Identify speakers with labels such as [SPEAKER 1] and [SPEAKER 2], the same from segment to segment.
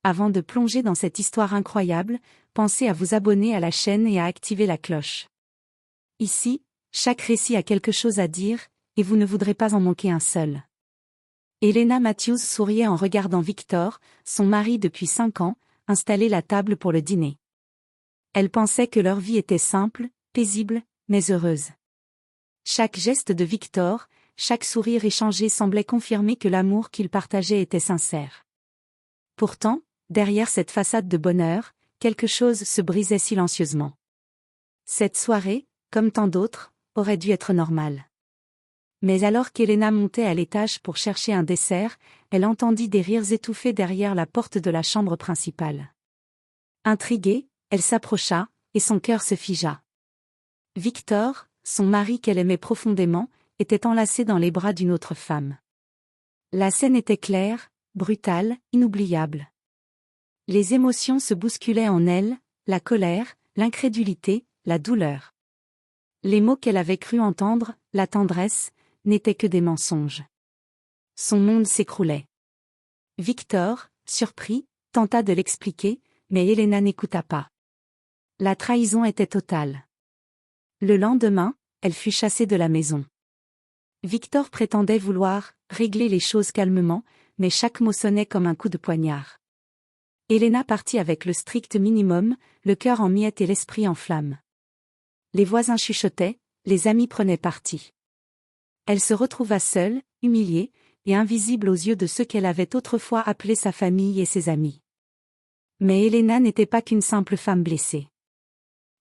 [SPEAKER 1] Avant de plonger dans cette histoire incroyable, pensez à vous abonner à la chaîne et à activer la cloche. Ici, chaque récit a quelque chose à dire, et vous ne voudrez pas en manquer un seul. Helena Matthews souriait en regardant Victor, son mari depuis 5 ans, installer la table pour le dîner. Elle pensait que leur vie était simple, paisible, mais heureuse. Chaque geste de Victor, chaque sourire échangé semblait confirmer que l'amour qu'ils partageaient était sincère. Pourtant, derrière cette façade de bonheur, quelque chose se brisait silencieusement. Cette soirée, comme tant d'autres, aurait dû être normale. Mais alors qu'Helena montait à l'étage pour chercher un dessert, elle entendit des rires étouffés derrière la porte de la chambre principale. Intriguée, elle s'approcha, et son cœur se figea. Victor, son mari qu'elle aimait profondément, était enlacé dans les bras d'une autre femme. La scène était claire, brutale, inoubliable. Les émotions se bousculaient en elle, la colère, l'incrédulité, la douleur. Les mots qu'elle avait cru entendre, la tendresse, n'étaient que des mensonges. Son monde s'écroulait. Victor, surpris, tenta de l'expliquer, mais Helena n'écouta pas. La trahison était totale. Le lendemain, elle fut chassée de la maison. Victor prétendait vouloir régler les choses calmement, mais chaque mot sonnait comme un coup de poignard. Helena partit avec le strict minimum, le cœur en miettes et l'esprit en flammes. Les voisins chuchotaient, les amis prenaient parti. Elle se retrouva seule, humiliée, et invisible aux yeux de ceux qu'elle avait autrefois appelés sa famille et ses amis. Mais Helena n'était pas qu'une simple femme blessée.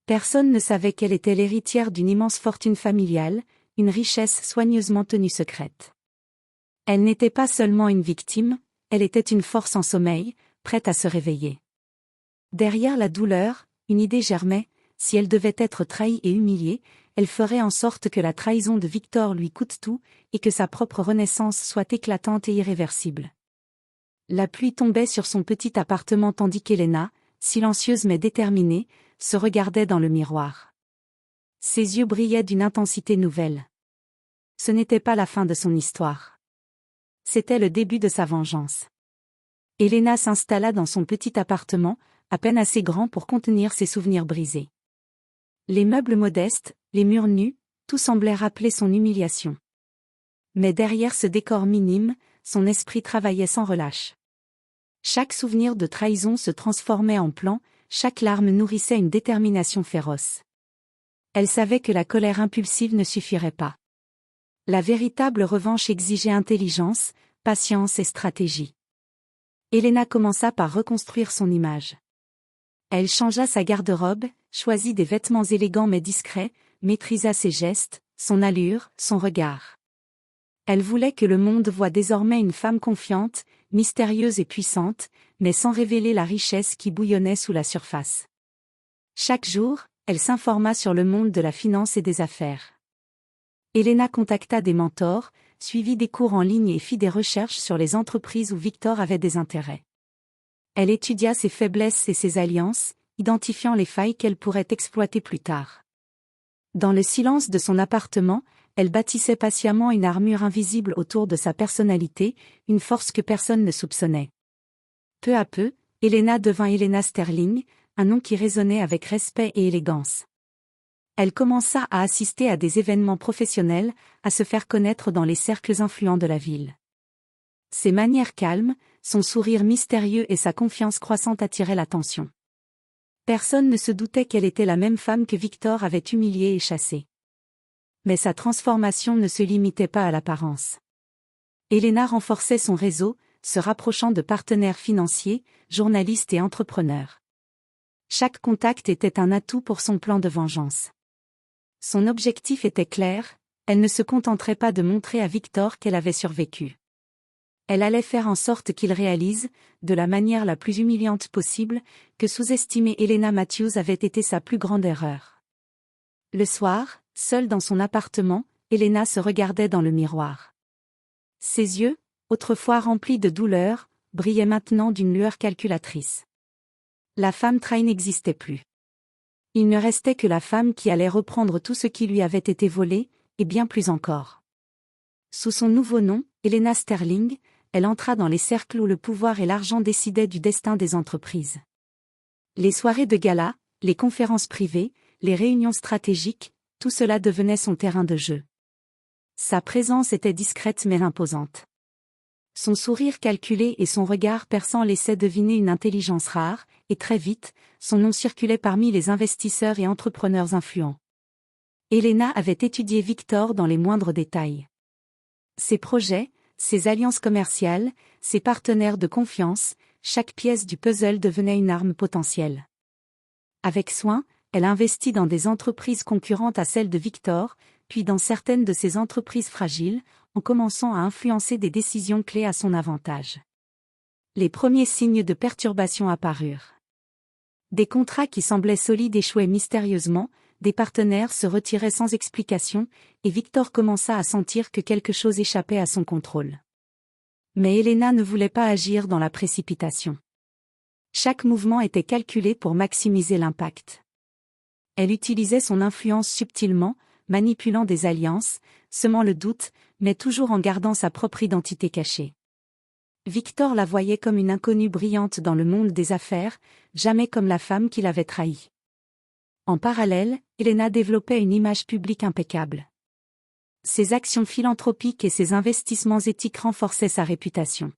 [SPEAKER 1] Personne ne savait qu'elle était l'héritière d'une immense fortune familiale, une richesse soigneusement tenue secrète. Elle n'était pas seulement une victime, elle était une force en sommeil, prête à se réveiller. Derrière la douleur, une idée germait, si elle devait être trahie et humiliée, elle ferait en sorte que la trahison de Victor lui coûte tout, et que sa propre renaissance soit éclatante et irréversible. La pluie tombait sur son petit appartement tandis qu'Helena, silencieuse mais déterminée, se regardait dans le miroir. Ses yeux brillaient d'une intensité nouvelle. Ce n'était pas la fin de son histoire. C'était le début de sa vengeance. Helena s'installa dans son petit appartement, à peine assez grand pour contenir ses souvenirs brisés. Les meubles modestes, les murs nus, tout semblait rappeler son humiliation. Mais derrière ce décor minime, son esprit travaillait sans relâche. Chaque souvenir de trahison se transformait en plan, chaque larme nourrissait une détermination féroce. Elle savait que la colère impulsive ne suffirait pas. La véritable revanche exigeait intelligence, patience et stratégie. Helena commença par reconstruire son image. Elle changea sa garde-robe, choisit des vêtements élégants mais discrets, maîtrisa ses gestes, son allure, son regard. Elle voulait que le monde voie désormais une femme confiante, mystérieuse et puissante, mais sans révéler la richesse qui bouillonnait sous la surface. Chaque jour, elle s'informa sur le monde de la finance et des affaires. Helena contacta des mentors, suivit des cours en ligne et fit des recherches sur les entreprises où Victor avait des intérêts. Elle étudia ses faiblesses et ses alliances, identifiant les failles qu'elle pourrait exploiter plus tard. Dans le silence de son appartement, elle bâtissait patiemment une armure invisible autour de sa personnalité, une force que personne ne soupçonnait. Peu à peu, Helena devint Helena Sterling, un nom qui résonnait avec respect et élégance. Elle commença à assister à des événements professionnels, à se faire connaître dans les cercles influents de la ville. Ses manières calmes, son sourire mystérieux et sa confiance croissante attiraient l'attention. Personne ne se doutait qu'elle était la même femme que Victor avait humiliée et chassée. Mais sa transformation ne se limitait pas à l'apparence. Helena renforçait son réseau, se rapprochant de partenaires financiers, journalistes et entrepreneurs. Chaque contact était un atout pour son plan de vengeance. Son objectif était clair, elle ne se contenterait pas de montrer à Victor qu'elle avait survécu. Elle allait faire en sorte qu'il réalise, de la manière la plus humiliante possible, que sous-estimer Helena Matthews avait été sa plus grande erreur. Le soir, seule dans son appartement, Helena se regardait dans le miroir. Ses yeux, autrefois remplis de douleur, brillaient maintenant d'une lueur calculatrice. La femme trahie n'existait plus. Il ne restait que la femme qui allait reprendre tout ce qui lui avait été volé, et bien plus encore. Sous son nouveau nom, Helena Sterling, elle entra dans les cercles où le pouvoir et l'argent décidaient du destin des entreprises. Les soirées de gala, les conférences privées, les réunions stratégiques, tout cela devenait son terrain de jeu. Sa présence était discrète mais imposante. Son sourire calculé et son regard perçant laissaient deviner une intelligence rare, et très vite, son nom circulait parmi les investisseurs et entrepreneurs influents. Elena avait étudié Victor dans les moindres détails. Ses projets, ses alliances commerciales, ses partenaires de confiance, chaque pièce du puzzle devenait une arme potentielle. Avec soin, elle investit dans des entreprises concurrentes à celles de Victor, puis dans certaines de ces entreprises fragiles, en commençant à influencer des décisions clés à son avantage. Les premiers signes de perturbation apparurent. Des contrats qui semblaient solides échouaient mystérieusement, des partenaires se retiraient sans explication, et Victor commença à sentir que quelque chose échappait à son contrôle. Mais Elena ne voulait pas agir dans la précipitation. Chaque mouvement était calculé pour maximiser l'impact. Elle utilisait son influence subtilement, manipulant des alliances, semant le doute, mais toujours en gardant sa propre identité cachée. Victor la voyait comme une inconnue brillante dans le monde des affaires, jamais comme la femme qui l'avait trahi. En parallèle, Elena développait une image publique impeccable. Ses actions philanthropiques et ses investissements éthiques renforçaient sa réputation.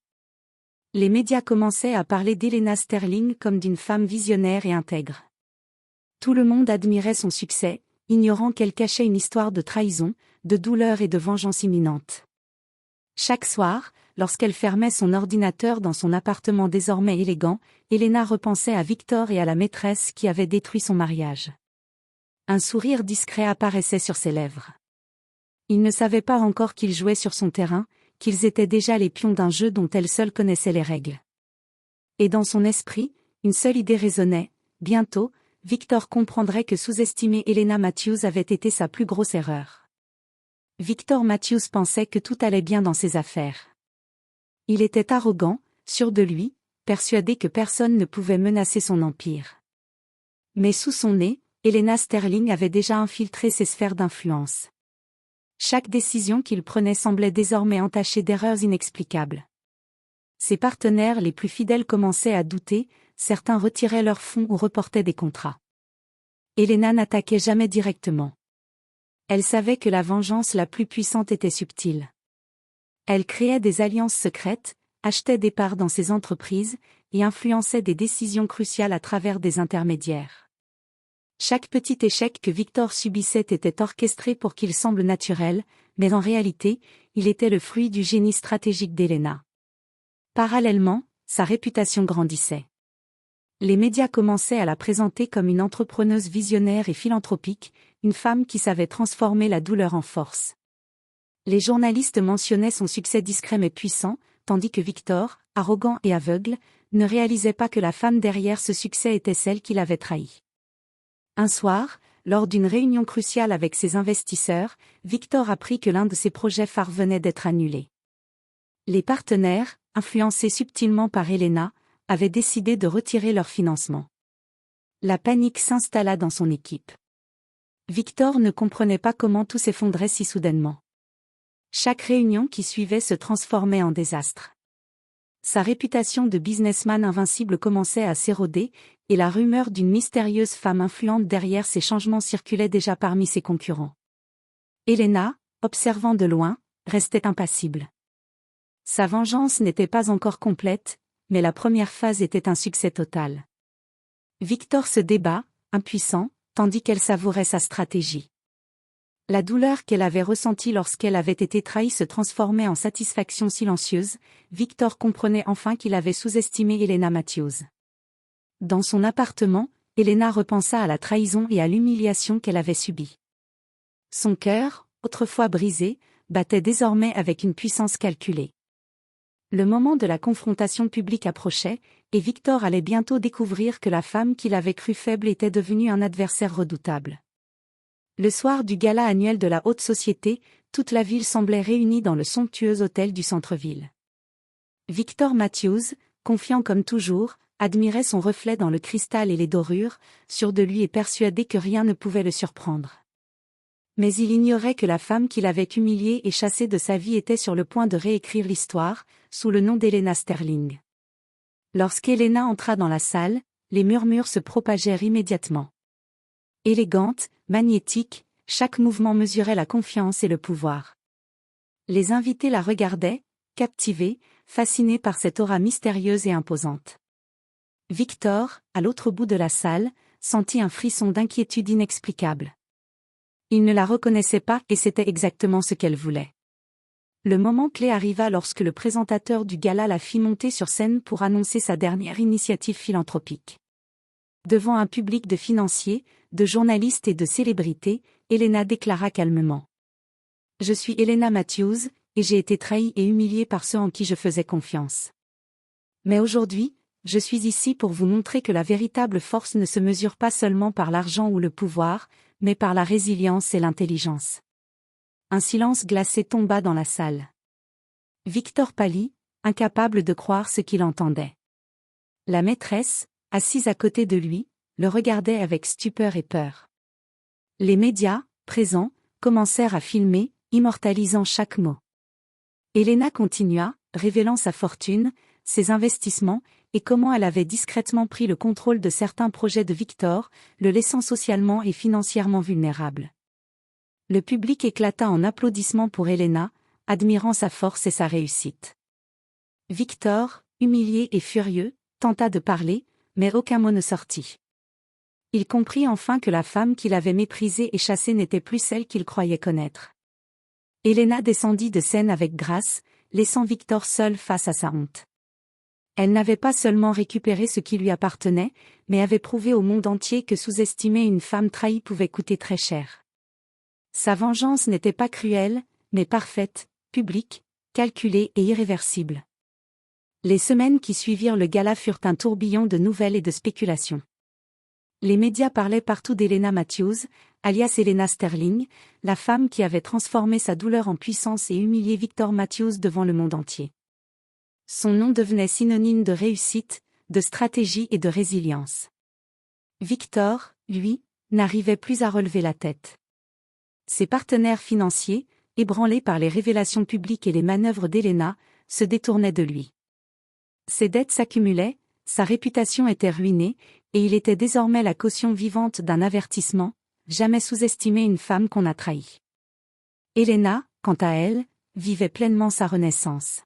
[SPEAKER 1] Les médias commençaient à parler d'Elena Sterling comme d'une femme visionnaire et intègre. Tout le monde admirait son succès, ignorant qu'elle cachait une histoire de trahison, de douleur et de vengeance imminente. Chaque soir, lorsqu'elle fermait son ordinateur dans son appartement désormais élégant, Elena repensait à Victor et à la maîtresse qui avait détruit son mariage. Un sourire discret apparaissait sur ses lèvres. Il ne savait pas encore qu'ils jouaient sur son terrain, qu'ils étaient déjà les pions d'un jeu dont elle seule connaissait les règles. Et dans son esprit, une seule idée résonnait, bientôt, Victor comprendrait que sous-estimer Elena Matthews avait été sa plus grosse erreur. Victor Matthews pensait que tout allait bien dans ses affaires. Il était arrogant, sûr de lui, persuadé que personne ne pouvait menacer son empire. Mais sous son nez, Elena Sterling avait déjà infiltré ses sphères d'influence. Chaque décision qu'il prenait semblait désormais entachée d'erreurs inexplicables. Ses partenaires les plus fidèles commençaient à douter, certains retiraient leurs fonds ou reportaient des contrats. Elena n'attaquait jamais directement. Elle savait que la vengeance la plus puissante était subtile. Elle créait des alliances secrètes, achetait des parts dans ses entreprises, et influençait des décisions cruciales à travers des intermédiaires. Chaque petit échec que Victor subissait était orchestré pour qu'il semble naturel, mais en réalité, il était le fruit du génie stratégique d'Elena. Parallèlement, sa réputation grandissait. Les médias commençaient à la présenter comme une entrepreneuse visionnaire et philanthropique, une femme qui savait transformer la douleur en force. Les journalistes mentionnaient son succès discret mais puissant, tandis que Victor, arrogant et aveugle, ne réalisait pas que la femme derrière ce succès était celle qui l'avait trahi. Un soir, lors d'une réunion cruciale avec ses investisseurs, Victor apprit que l'un de ses projets phares venait d'être annulé. Les partenaires, influencés subtilement par Elena, avaient décidé de retirer leur financement. La panique s'installa dans son équipe. Victor ne comprenait pas comment tout s'effondrait si soudainement. Chaque réunion qui suivait se transformait en désastre. Sa réputation de businessman invincible commençait à s'éroder, et la rumeur d'une mystérieuse femme influente derrière ces changements circulait déjà parmi ses concurrents. Elena, observant de loin, restait impassible. Sa vengeance n'était pas encore complète, mais la première phase était un succès total. Victor se débat, impuissant, tandis qu'elle savourait sa stratégie. La douleur qu'elle avait ressentie lorsqu'elle avait été trahie se transformait en satisfaction silencieuse. Victor comprenait enfin qu'il avait sous-estimé Elena Matthews. Dans son appartement, Elena repensa à la trahison et à l'humiliation qu'elle avait subie. Son cœur, autrefois brisé, battait désormais avec une puissance calculée. Le moment de la confrontation publique approchait, et Victor allait bientôt découvrir que la femme qu'il avait crue faible était devenue un adversaire redoutable. Le soir du gala annuel de la haute société, toute la ville semblait réunie dans le somptueux hôtel du centre-ville. Victor Matthews, confiant comme toujours, admirait son reflet dans le cristal et les dorures, sûr de lui et persuadé que rien ne pouvait le surprendre. Mais il ignorait que la femme qu'il avait humiliée et chassée de sa vie était sur le point de réécrire l'histoire, sous le nom d'Elena Sterling. Lorsqu'Elena entra dans la salle, les murmures se propagèrent immédiatement. Élégante, magnétique, chaque mouvement mesurait la confiance et le pouvoir. Les invités la regardaient, captivés, fascinés par cette aura mystérieuse et imposante. Victor, à l'autre bout de la salle, sentit un frisson d'inquiétude inexplicable. Il ne la reconnaissait pas et c'était exactement ce qu'elle voulait. Le moment clé arriva lorsque le présentateur du gala la fit monter sur scène pour annoncer sa dernière initiative philanthropique. Devant un public de financiers, de journalistes et de célébrités, Elena déclara calmement. « Je suis Elena Matthews, et j'ai été trahie et humiliée par ceux en qui je faisais confiance. Mais aujourd'hui, je suis ici pour vous montrer que la véritable force ne se mesure pas seulement par l'argent ou le pouvoir, mais par la résilience et l'intelligence. » Un silence glacé tomba dans la salle. Victor pâlit, incapable de croire ce qu'il entendait. La maîtresse, assise à côté de lui, le regardait avec stupeur et peur. Les médias, présents, commencèrent à filmer, immortalisant chaque mot. Elena continua, révélant sa fortune, ses investissements, et comment elle avait discrètement pris le contrôle de certains projets de Victor, le laissant socialement et financièrement vulnérable. Le public éclata en applaudissements pour Elena, admirant sa force et sa réussite. Victor, humilié et furieux, tenta de parler, mais aucun mot ne sortit. Il comprit enfin que la femme qu'il avait méprisée et chassée n'était plus celle qu'il croyait connaître. Elena descendit de scène avec grâce, laissant Victor seul face à sa honte. Elle n'avait pas seulement récupéré ce qui lui appartenait, mais avait prouvé au monde entier que sous-estimer une femme trahie pouvait coûter très cher. Sa vengeance n'était pas cruelle, mais parfaite, publique, calculée et irréversible. Les semaines qui suivirent le gala furent un tourbillon de nouvelles et de spéculations. Les médias parlaient partout d'Elena Matthews, alias Elena Sterling, la femme qui avait transformé sa douleur en puissance et humilié Victor Matthews devant le monde entier. Son nom devenait synonyme de réussite, de stratégie et de résilience. Victor, lui, n'arrivait plus à relever la tête. Ses partenaires financiers, ébranlés par les révélations publiques et les manœuvres d'Elena, se détournaient de lui. Ses dettes s'accumulaient, sa réputation était ruinée, et il était désormais la caution vivante d'un avertissement: jamais sous-estimer une femme qu'on a trahie. Elena, quant à elle, vivait pleinement sa renaissance.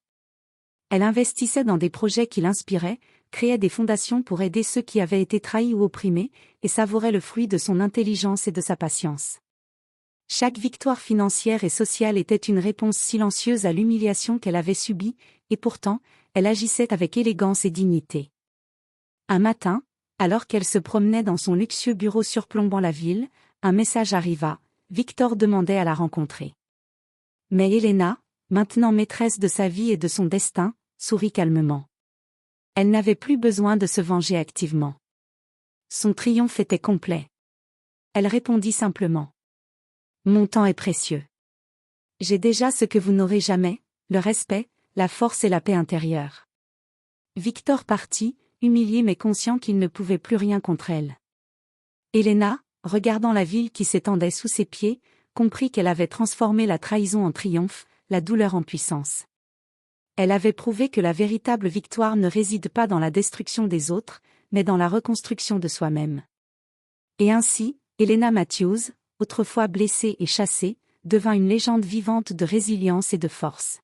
[SPEAKER 1] Elle investissait dans des projets qui l'inspiraient, créait des fondations pour aider ceux qui avaient été trahis ou opprimés, et savourait le fruit de son intelligence et de sa patience. Chaque victoire financière et sociale était une réponse silencieuse à l'humiliation qu'elle avait subie, et pourtant, elle agissait avec élégance et dignité. Un matin, alors qu'elle se promenait dans son luxueux bureau surplombant la ville, un message arriva: Victor demandait à la rencontrer. Mais Elena, maintenant maîtresse de sa vie et de son destin, sourit calmement. Elle n'avait plus besoin de se venger activement. Son triomphe était complet. Elle répondit simplement: Mon temps est précieux. J'ai déjà ce que vous n'aurez jamais, le respect, la force et la paix intérieure. Victor partit, humilié mais conscient qu'il ne pouvait plus rien contre elle. Elena, regardant la ville qui s'étendait sous ses pieds, comprit qu'elle avait transformé la trahison en triomphe, la douleur en puissance. Elle avait prouvé que la véritable victoire ne réside pas dans la destruction des autres, mais dans la reconstruction de soi-même. Et ainsi, Elena Matthews, autrefois blessée et chassée, devint une légende vivante de résilience et de force.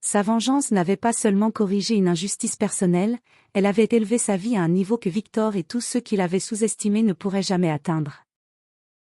[SPEAKER 1] Sa vengeance n'avait pas seulement corrigé une injustice personnelle, elle avait élevé sa vie à un niveau que Victor et tous ceux qui l'avaient sous-estimé ne pourraient jamais atteindre.